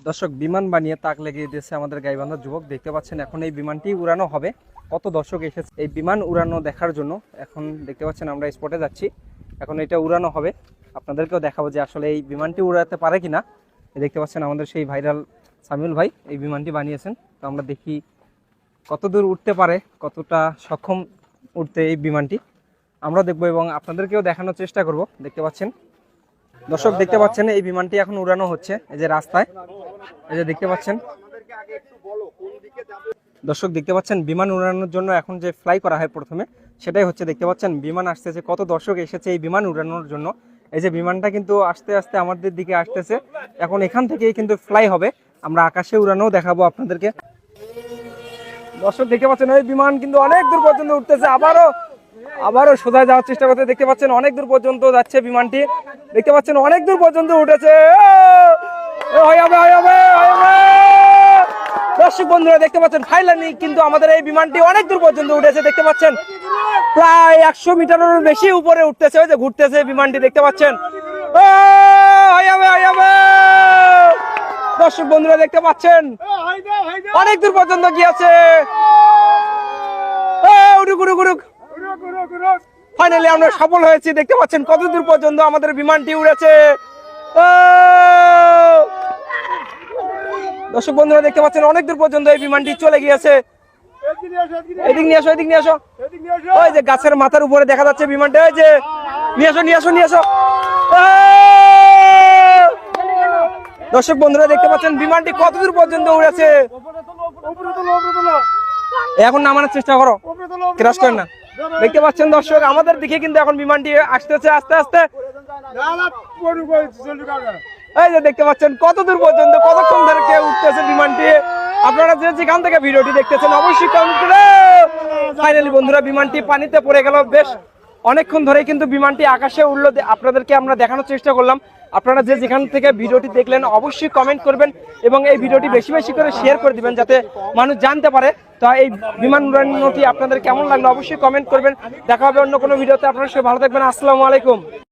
দর্শক বিমান বানিয়ে তাক লাগিয়ে দিয়েছে আমাদের গাইবান্ধার যুবক। দেখতে পাচ্ছেন এখন এই বিমানটি উড়ানো হবে। কত দর্শক এসেছে এই বিমান উড়ানো দেখার জন্য। এখন দেখতে পাচ্ছেন আমরা স্পটে যাচ্ছি, এখন এটা উড়ানো হবে। আপনাদেরকেও দেখাবো যে আসলে এই বিমানটি উড়াতে পারে কিনা। দেখতে পাচ্ছেন আমাদের সেই ভাইরাল সামিউল ভাই এই বিমানটি বানিয়েছেন। তো আমরা দেখি কত দূর উঠতে পারে, কতটা সক্ষম উঠতে এই বিমানটি আমরা দেখবো এবং আপনাদেরকেও দেখানোর চেষ্টা করব। দেখতে পাচ্ছেন দর্শক, দেখতে পাচ্ছেন এই বিমানটি এখন উড়ানো হচ্ছে এই যে রাস্তায়, এই যে দেখতে পাচ্ছেন দর্শক, দেখতে পাচ্ছেন বিমান উড়ানোর জন্য এখন যে ফ্লাই করা হয় প্রথমে সেটাই হচ্ছে। দেখতে পাচ্ছেন বিমান আসতেছে, কত দর্শক এসেছে এই বিমান উড়ানোর জন্য। এই যে বিমানটা কিন্তু আস্তে আস্তে আমাদের দিকে আসতেছে, এখন এখান থেকেই কিন্তু ফ্লাই হবে। আমরা আকাশে উড়ানোও দেখাবো আপনাদেরকে। দর্শক দেখতে পাচ্ছেন এই বিমান কিন্তু অনেক দূর পর্যন্ত উঠতেছে, আবারও সোজা যাওয়ার চেষ্টা করতে। দেখতে পাচ্ছেন অনেক দূর পর্যন্ত যাচ্ছে বিমানটি, দেখতে পাচ্ছেন অনেক দূর পর্যন্ত উঠেছে। দর্শক বন্ধুরা দেখতে পাচ্ছেন ফাইনালি কিন্তু আমাদের এই বিমানটি অনেক দূর পর্যন্ত উঠেছে। দেখতে পাচ্ছেন প্রায় 100 মিটারের বেশি উপরে উঠতেছে, ওই যে ঘুরতেছে বিমানটি দেখতে পাচ্ছেন। দর্শক বন্ধুরা দেখতে পাচ্ছেন অনেক দূর পর্যন্ত গিয়েছে। ফাইনালি আমরা সফল হয়েছি। দেখতে পাচ্ছেন কত দূর পর্যন্ত আমাদের বিমানটি উড়েছে। দর্শক বন্ধুরা দেখতে পাচ্ছেন অনেক দূর পর্যন্ত এই বিমানটি চলে গিয়েছে। এদিক নিয়ে আসো, এদিক নিয়ে আসো। ওই যে গাছের মাথার উপরে দেখা যাচ্ছে বিমানটা, ওই যে নিয়ে আসো, নিয়ে আসো, নিয়ে আসো। দর্শক বন্ধুরা দেখতে পাচ্ছেন বিমানটি কত দূর পর্যন্ত উড়েছে। এখন নামানোর চেষ্টা করো, ক্রাশ করেন না। দেখতে পাচ্ছেন দর্শক আমাদের দিকে কিন্তু এখন বিমানটি আসতেছে আস্তে আস্তে। এই যে দেখতে পাচ্ছেন কত দূর পর্যন্ত, কতক্ষণ ধরে উঠতেছে বিমানটি। আপনারা যেখান থেকে ভিডিওটি দেখতেছেন অবশ্যই কমেন্ট করে। ফাইনালি বন্ধুরা বিমানটি পানিতে পড়ে গেল। বেশ অনেকক্ষণ ধরে কিন্তু বিমানটি আকাশে উঠলো, আপনাদেরকে আমরা দেখানোর চেষ্টা করলাম। আপনারা যেখান থেকে ভিডিওটি দেখলেন অবশ্যই কমেন্ট করবেন এবং এই ভিডিওটি বেশি বেশি করে শেয়ার করে দিবেন যাতে মানুষ জানতে পারে। তো এই বিমান উড়ানোটি আপনাদের কেমন লাগলো অবশ্যই কমেন্ট করবেন। দেখা হবে অন্য কোনো ভিডিওতে। আপনারা সবাই ভালো থাকবেন। আসসালামু আলাইকুম।